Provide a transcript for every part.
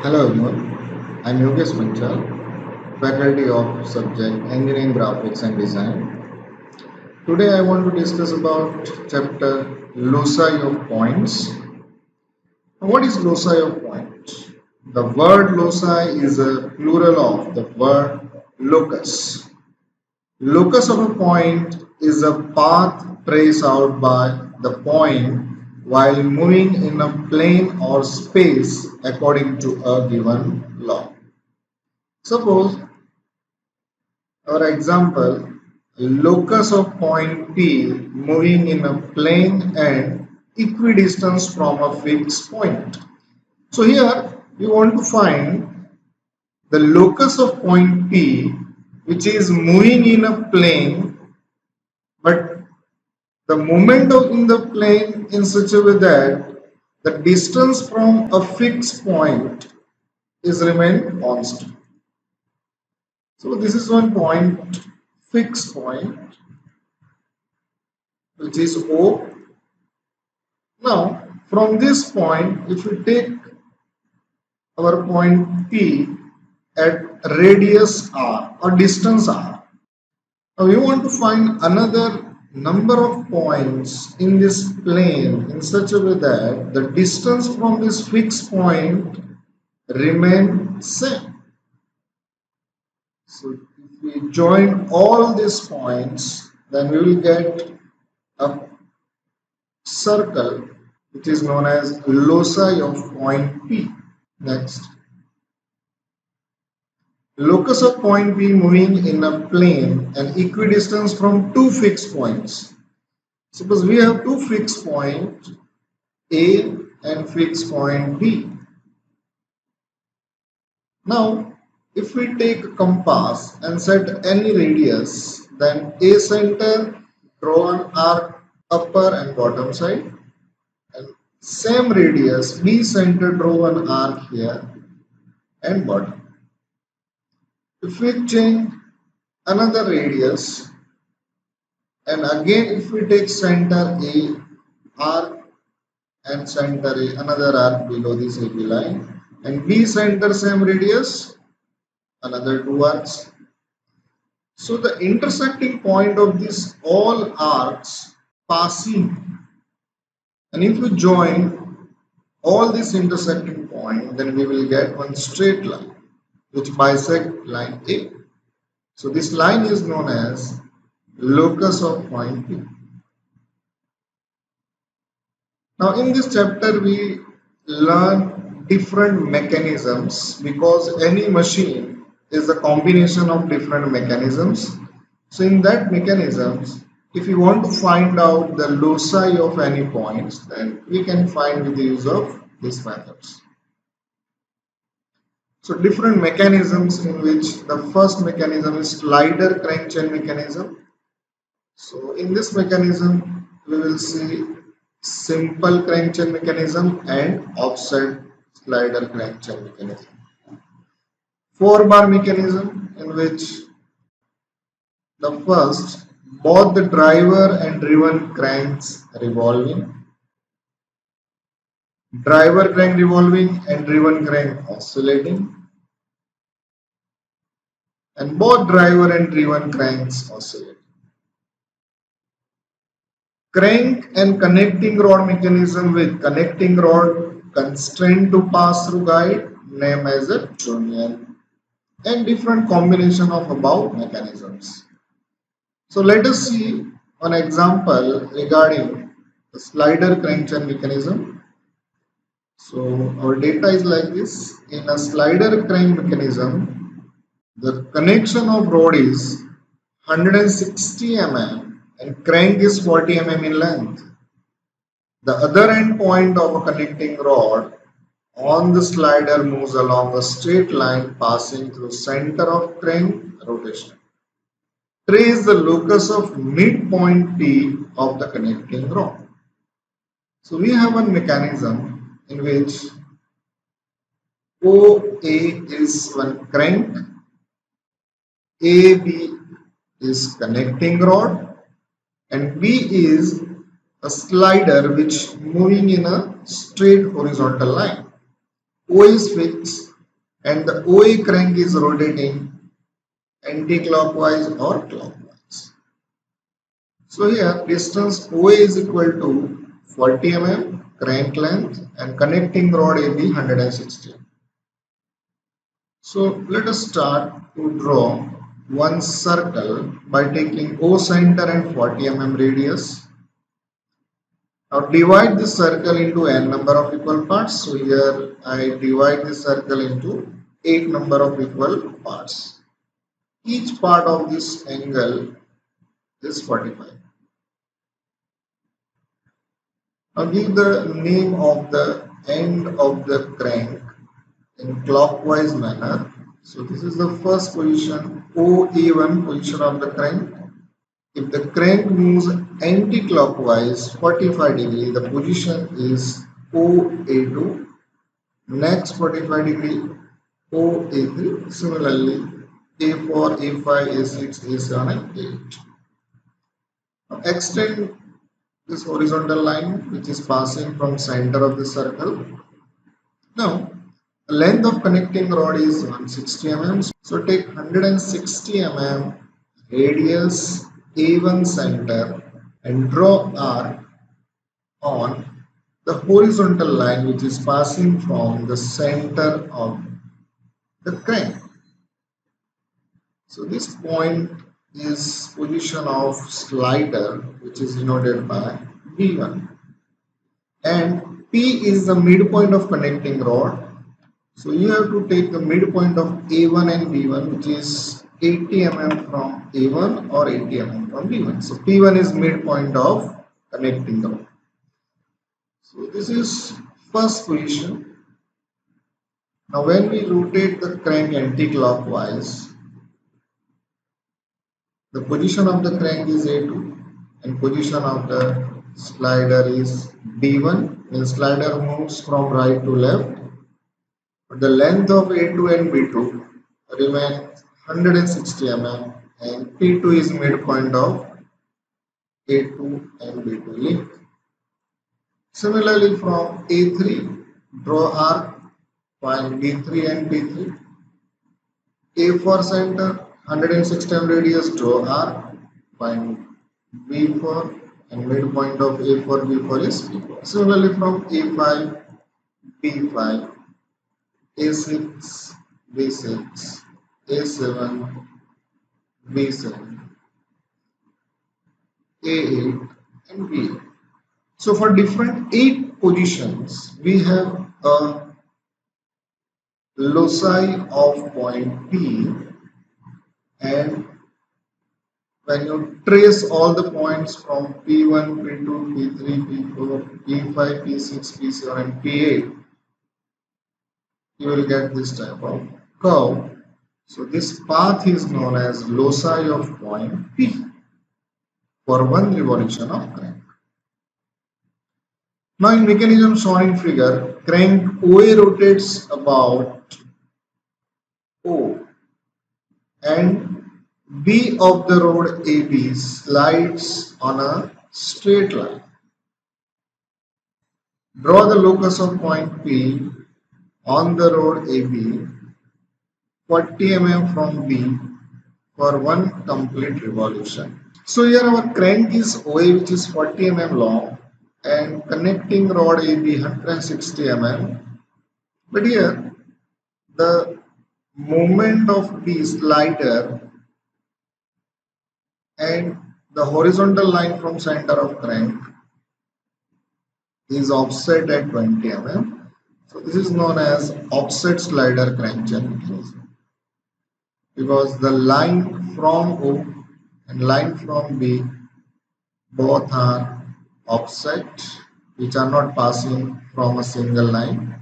Hello everyone, I'm Yogesh Manchal, faculty of subject Engineering Graphics and Design. Today I want to discuss about chapter loci of points. What is loci of points? The word loci is a plural of the word locus. Locus of a point is a path traced out by the point while moving in a plane or space according to a given law. Suppose our example, locus of point P moving in a plane and equidistance from a fixed point. So here we want to find the locus of point P which is moving in a plane, but the moment of in the plane in such a way that the distance from a fixed point is remain constant. So this is one point, fixed point, which is O. Now, from this point, if we take our point P at radius r or distance r, now we want to find another number of points in this plane in such a way that the distance from this fixed point remain same. So if we join all these points, then we will get a circle which is known as loci of point P. Next, locus of point P moving in a plane and equidistance from two fixed points. Suppose we have two fixed points A and fixed point B. Now, if we take a compass and set any radius, then A center draw an arc upper and bottom side, and same radius B center draw an arc here and bottom. If we change another radius, and again if we take center A arc and center A another arc below this AB line, and B center same radius, another two arcs. So the intersecting point of these all arcs passing, and if we join all these intersecting points, then we will get one straight line which bisect line A. So this line is known as locus of point P. Now in this chapter we learn different mechanisms because any machine is a combination of different mechanisms. So in that mechanisms, if you want to find out the loci of any points, then we can find with the use of these methods. So different mechanisms in which the first mechanism is slider crank chain mechanism. So in this mechanism we will see simple crank chain mechanism and offset slider crank chain mechanism. 4-bar mechanism in which the first both the driver and driven cranks revolving, driver crank revolving and driven crank oscillating, and both driver and driven cranks oscillate. Crank and connecting rod mechanism with connecting rod constrained to pass through guide named as a trunnion, and different combination of above mechanisms. So let us see an example regarding the slider crank chain mechanism. So our data is like this. In a slider crank mechanism, the connection of rod is 160 mm and crank is 40 mm in length. The other end point of a connecting rod on the slider moves along a straight line passing through center of crank rotation. Trace the locus of midpoint P of the connecting rod. So we have one mechanism in which OA is one crank, AB is connecting rod, and B is a slider which moving in a straight horizontal line. O is fixed and the OA crank is rotating anti-clockwise or clockwise. So here distance OA is equal to 40 mm crank length and connecting rod AB 160. So let us start to draw one circle by taking O center and 40 mm radius. Now divide this circle into n number of equal parts. So here I divide this circle into 8 number of equal parts. Each part of this angle is 45. Now give the name of the end of the crank in clockwise manner. So this is the first position, OA1 position of the crank. If the crank moves anti-clockwise 45 degree, the position is OA2. Next 45 degree, OA3. Similarly, A4, A5, A6, A7 and A8. Now extend this horizontal line which is passing from center of the circle. Now the length of connecting rod is 160 mm. So take 160 mm radius A1 center and draw arc on the horizontal line which is passing from the center of the crank. So this point is position of slider which is denoted by B1, and P is the midpoint of connecting rod. So you have to take the midpoint of A1 and B1 which is 80 mm from A1 or 80 mm from B1. So P1 is midpoint of connecting rod. So this is first position. Now when we rotate the crank anti-clockwise, the position of the crank is A2 and position of the slider is B1. When slider moves from right to left, the length of A2 and B2 remains 160 mm and P2 is midpoint of A2 and B2 link. Similarly from A3, draw arc, find B3 and B3. A4 center, 160 mm radius, draw arc, find B4 and midpoint of A4, B4 is B4. Similarly from A5, B5, A6, B6, A7, B7, A8 and B8. So for different 8 positions, we have a loci of point P, and when you trace all the points from P1, P2, P3, P4, P5, P6, P7 and P8, you will get this type of curve. So this path is known as loci of point P for one revolution of crank. Now in mechanism shown in figure, crank OA rotates about O and B of the rod AB slides on a straight line. Draw the locus of point P on the rod AB 40 mm from B for one complete revolution. So here our crank is OA which is 40 mm long and connecting rod AB 160 mm. But here the movement of the slider and the horizontal line from center of crank is offset at 20 mm. So this is known as offset slider crankchain mechanism, because the line from O and line from B both are offset, which are not passing from a single line.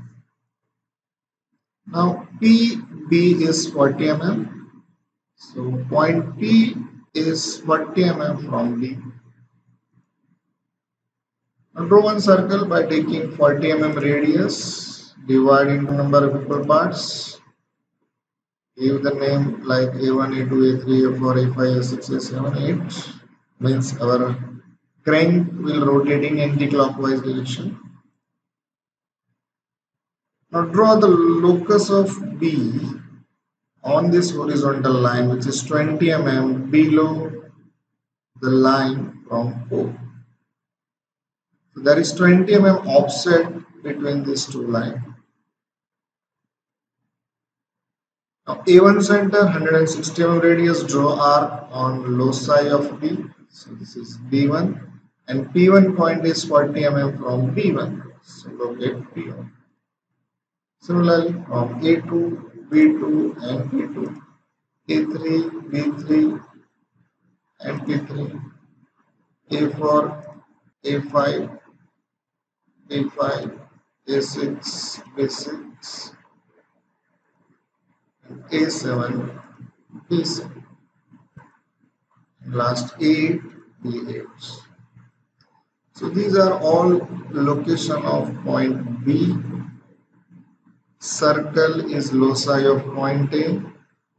Now PB is 40 mm. So point P is 40 mm from B. Now draw one circle by taking 40 mm radius, divide into number of equal parts, give the name like A1, A2, A3, A4, A5, A6, A7, A8. Means our crank will rotating anti-clockwise direction. Now draw the locus of B on this horizontal line, which is 20 mm below the line from O. So there is 20 mm offset between these two lines. Now A1 center 160 mm radius, draw arc on loci of B. So this is B1 and P1 point is 40 mm from B1. So locate P1. Similarly from A2, B2 and P2, A3, B3 and P3, A4, A5, A5, A6, B6, A7, B7. Last 8, B8. So these are all location of point B. Circle is loci of point A.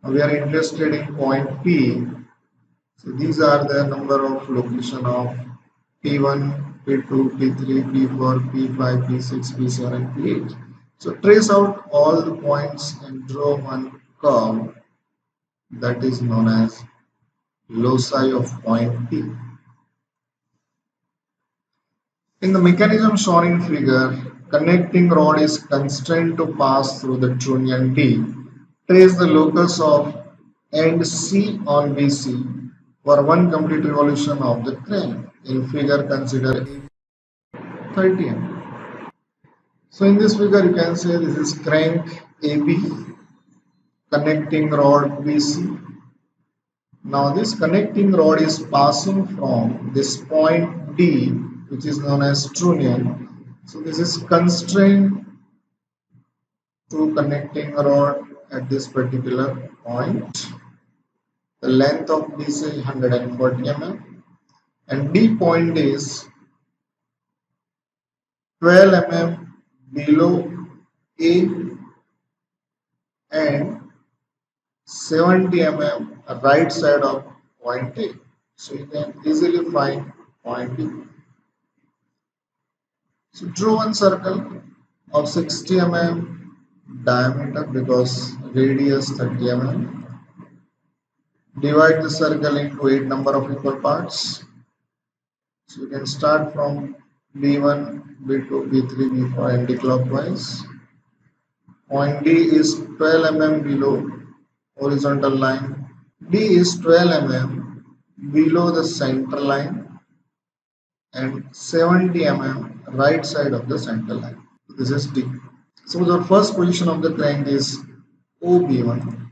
We are interested in point P. So these are the number of location of P1, P2, P3, P4, P5, P6, P7, and P8. So trace out all the points and draw one curve that is known as loci of point P. In the mechanism shown in figure, connecting rod is constrained to pass through the trunnion D. Trace the locus of end C on BC for one complete revolution of the crank. In figure, consider 30 mm. So in this figure, you can say this is crank AB, connecting rod BC. Now this connecting rod is passing from this point D, which is known as trunnion. So this is constrained to connecting rod at this particular point. The length of this is 140 mm and D point is 12 mm below A and 70 mm right side of point A. So you can easily find point B. So draw one circle of 60 mm diameter because radius 30 mm. Divide the circle into 8 number of equal parts. So you can start from B1, B2, B3, B4 anti-clockwise. Point D is 12 mm below horizontal line. D is 12 mm below the center line and 70 mm right side of the center line. This is D. So the first position of the crank is OB1.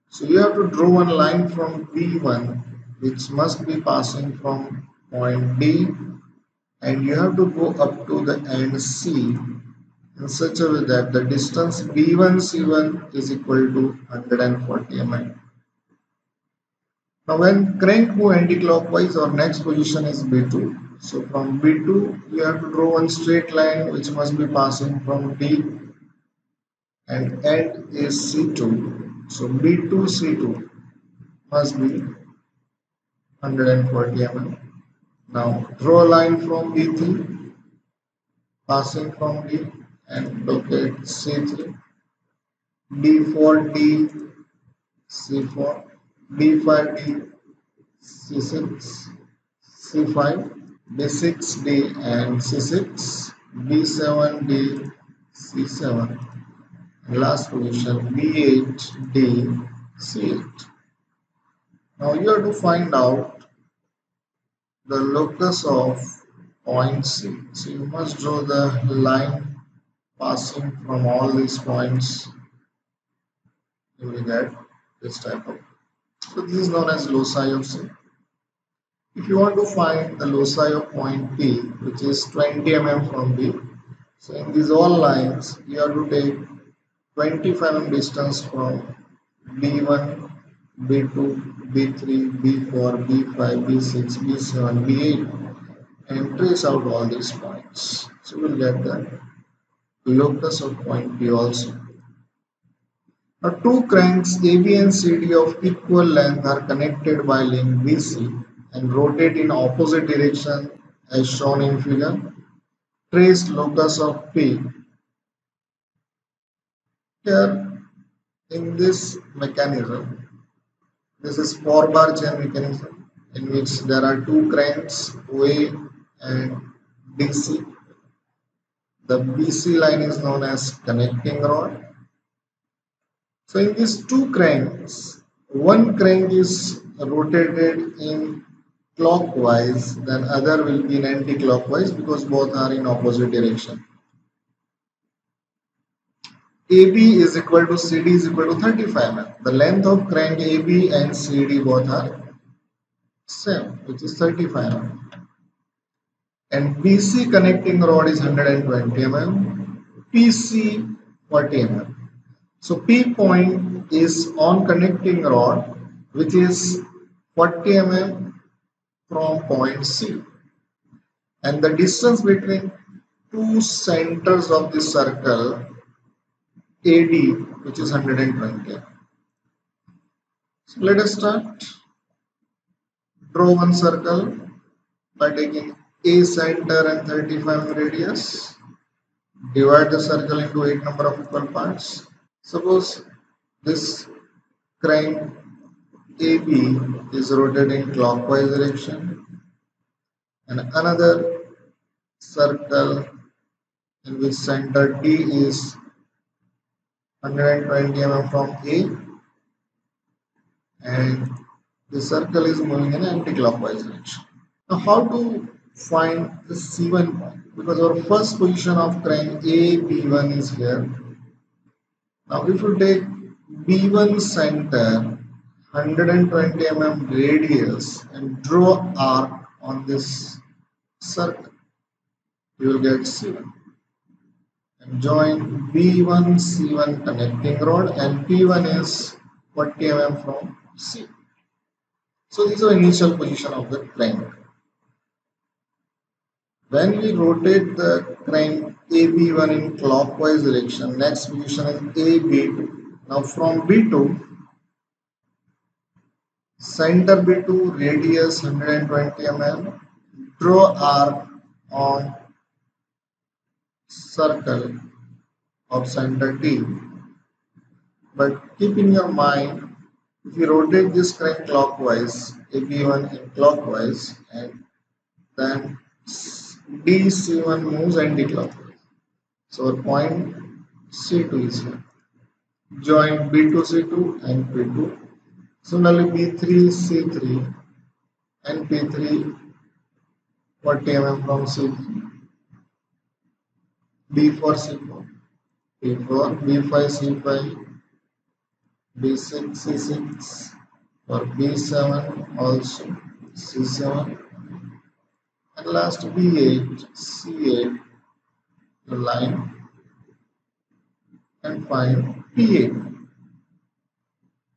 So you have to draw one line from B1 which must be passing from point D and you have to go up to the end C in such a way that the distance B1C1 is equal to 140 mm. Now when crank move anti-clockwise, our next position is B2. So from B2 you have to draw one straight line which must be passing from D and end is C2. So B2 C2 must be 140 mm. Now draw a line from B3 passing from D and locate C3, D4D C4, D5D C6, C5, D6D and C6, D7D C7, and last position B8D C8. Now you have to find out the locus of point C. So you must draw the line passing from all these points. You will get this type of. So this is known as loci of C. If you want to find the loci of point P, which is 20 mm from B, so in these all lines, you have to take 25 mm distance from B1, B2, B3, B4, B5, B6, B7, B8 and trace out all these points. So we'll get the locus of point P also. Now two cranks AB and CD of equal length are connected by link BC and rotate in opposite direction as shown in figure. Trace locus of P Here in this mechanism, this is 4-bar chain mechanism in which there are two cranes OA and BC. The BC line is known as connecting rod. So in these two cranks, one crank is rotated in clockwise, then other will be in anti-clockwise because both are in opposite direction. AB is equal to CD is equal to 35 mm. The length of crank AB and CD both are same, which is 35 mm. And BC connecting rod is 120 mm, PC 40 mm. So P point is on connecting rod, which is 40 mm from point C, and the distance between two centers of the circle AD, which is 120. So let us start. Draw one circle by taking A center and 35 radius. Divide the circle into 8 number of equal parts. Suppose this crank AB is rotating clockwise direction, and another circle in which center D is 120 mm from A, and the circle is moving in anti-clockwise direction. Now how to find the C1 point? Because our first position of crank A, B1 is here. Now if you take B1 center 120 mm radius and draw arc on this circle, you will get C1. And join B1 C1 connecting rod, and P1 is 40 mm from C. So this is the initial position of the crank. When we rotate the crank AB1 in clockwise direction, next position is AB2. Now from B2, center B2 radius 120 mm, draw arc on circle of center D. But keep in your mind, if you rotate this crank clockwise, AB1 in clockwise, and then DC1 moves anti-clockwise. So our point C2 is here. Join B2 C2 and P2. Similarly B3 C3 and P3 40 mm from C3. B4 C4, P4, B5 C5, B6 C6, for B7 also C7, and last B8 C8 the line, and find P8.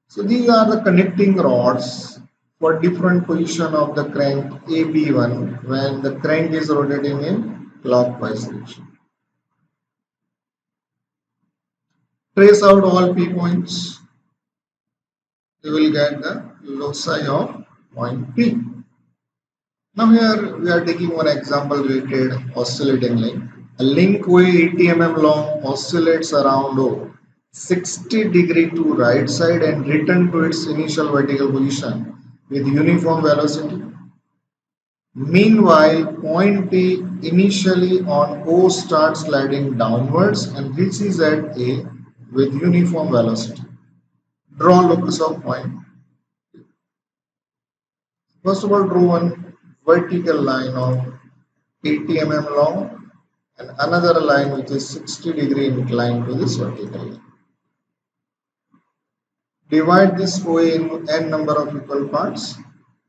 So these are the connecting rods for different position of the crank AB1 when the crank is rotating in clockwise direction. Trace out all P points. You will get the loci of point P. Now here we are taking one example related oscillating link. A link weight 80 mm long oscillates around 60° to right side and return to its initial vertical position with uniform velocity. Meanwhile, point P initially on O starts sliding downwards and reaches at A with uniform velocity. Draw locus of point. First of all, draw one vertical line of 80 mm long and another line which is 60° inclined to this vertical line. Divide this OA into n number of equal parts.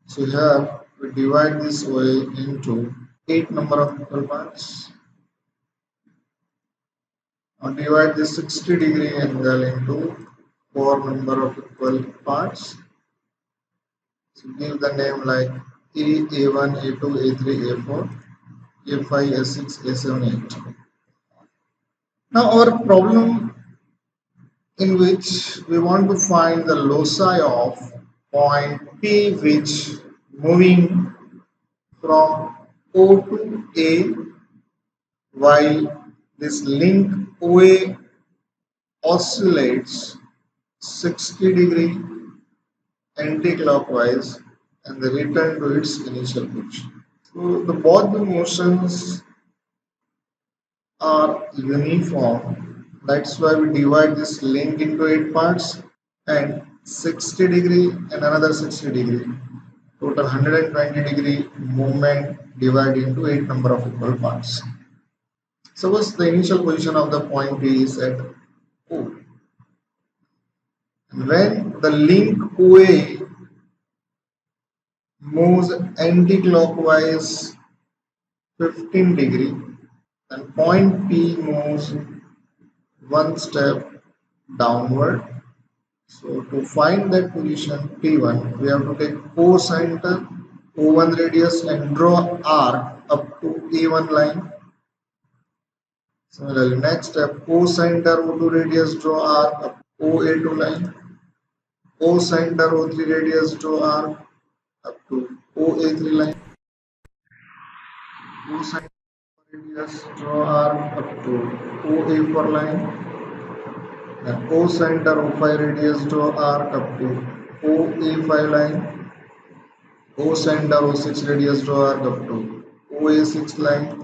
So here we divide this OA into 8 number of equal parts. Now divide this 60° angle into 4 number of equal parts. So give the name like A, A1, A2, A3, A4, A5, A6, A7, A8. Now our problem in which we want to find the loci of point P which moving from O to A while this link OA oscillates 60-degree anti-clockwise and they return to its initial position. So the both the motions are uniform. That's why we divide this link into 8 parts and 60-degree and another 60-degree. Total 120-degree movement divided into 8 number of equal parts. Suppose the initial position of the point P is at O. When the link OA moves anti-clockwise 15-degree, then point P moves one step downward. So to find that position P1, we have to take O center, O1 radius and draw arc up to A1 line. Similarly, next step O center, O2 radius, draw arc up to OA2 line. O center, O3 radius, draw arc up to OA3 line. O center radius, draw arc up to OA4 line. And O center, O5 radius, draw arc up to OA5 line. O center, O6 radius, draw arc up to OA6 line.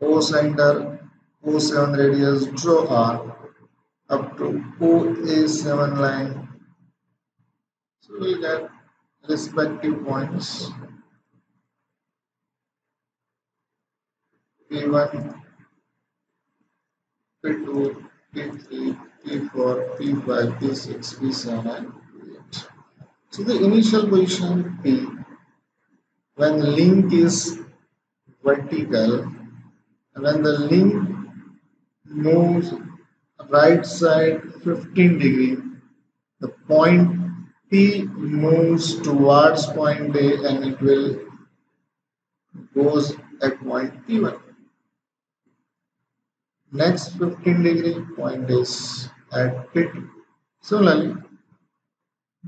O center, O7 radius, draw arc up to OA7 line. So we'll get respective points P1, P2, P3, P4, P5, P6, P7 and P8. So the initial position P when the link is vertical, when the link moves right side 15-degree, the point P moves towards point A and it will goes at point P1. Next 15-degree point is at P2. Similarly,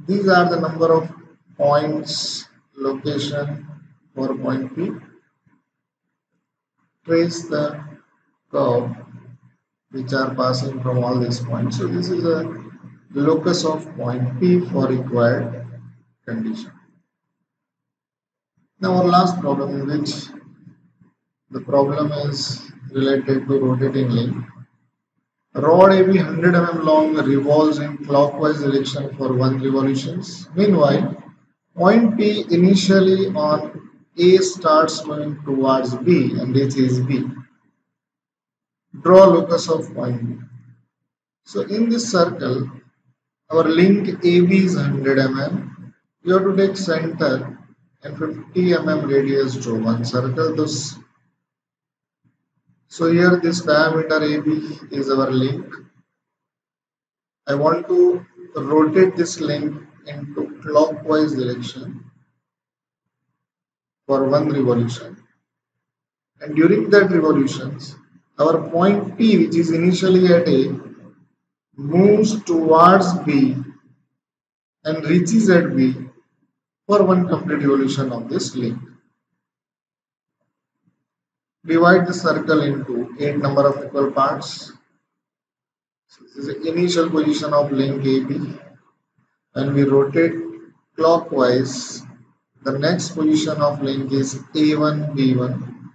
these are the number of points location for point P. Trace the curve which are passing from all these points. So this is a locus of point P for required condition. Now our last problem, in which the problem is related to rotating link. Rod AB 100 mm long revolves in clockwise direction for 1 revolutions. Meanwhile, point P initially on A starts moving towards B and this is B. Draw locus of point B. So in this circle, our link AB is 100 mm. You have to take center and 50 mm radius draw one circle. So here this diameter AB is our link. I want to rotate this link into clockwise direction for 1 revolution. And during that revolutions, our point P, which is initially at A, moves towards B and reaches at B for 1 complete revolution of this link. Divide the circle into 8 number of equal parts. So this is the initial position of link AB. When we rotate clockwise, the next position of link is A1 B1,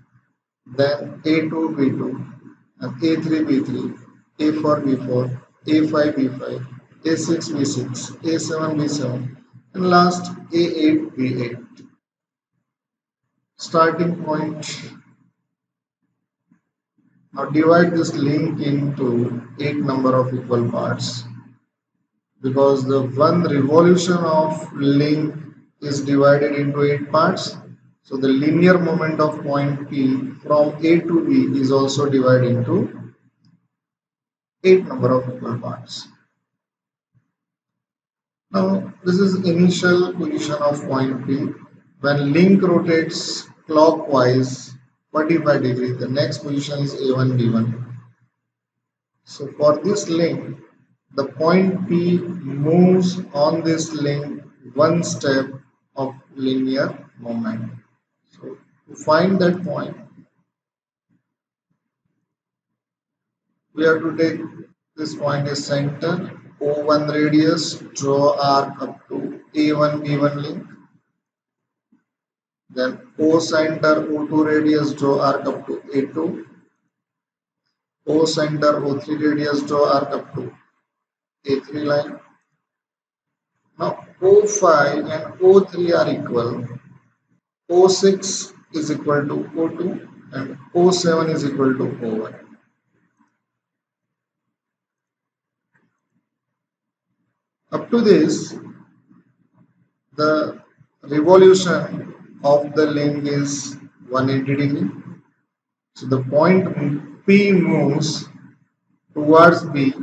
then A2 B2, and A3 B3, A4 B4, A5 B5, A6 B6, A7 B7, and last A8 B8. Starting point. Now divide this link into 8 number of equal parts because the 1 revolution of link is divided into 8 parts. So the linear moment of point P from A to B is also divided into 8 number of equal parts. Now this is initial position of point P. When link rotates clockwise 45 degree, the next position is A1 B1. So for this link, the point P moves on this link one step of linear moment. So to find that point, We have to take this point as center. O1 radius, draw arc up to A1 B1 link. Then O center O2 radius, draw arc up to A2. O center O3 radius, draw arc up to A3 line. Now O5 and O3 are equal. O6 is equal to O2 and O7 is equal to O1. Up to this, the revolution of the link is 180 degree. So the point P moves towards B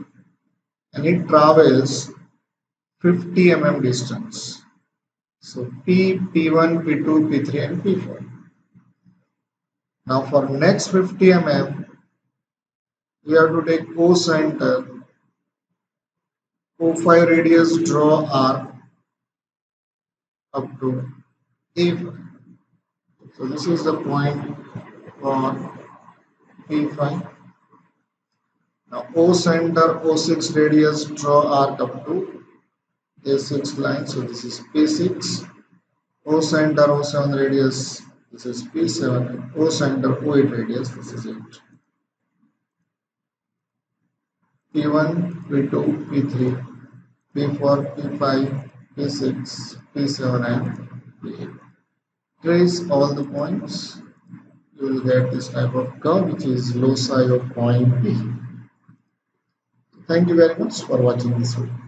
and it travels 50 mm distance. So P, P1, P2, P3 and P4. Now for next 50 mm, we have to take O center, O5 radius, draw arc up to A5. So this is the point for P5. Now O center, O6 radius, draw arc up to A6 line. So this is P6. O center, O7 radius, this is P7. O center, O8 radius, this is it. P1, P2, P3, P4, P5, P6, P7 and P8. Trace all the points. You will get this type of curve which is loci of point P. Thank you very much for watching this video.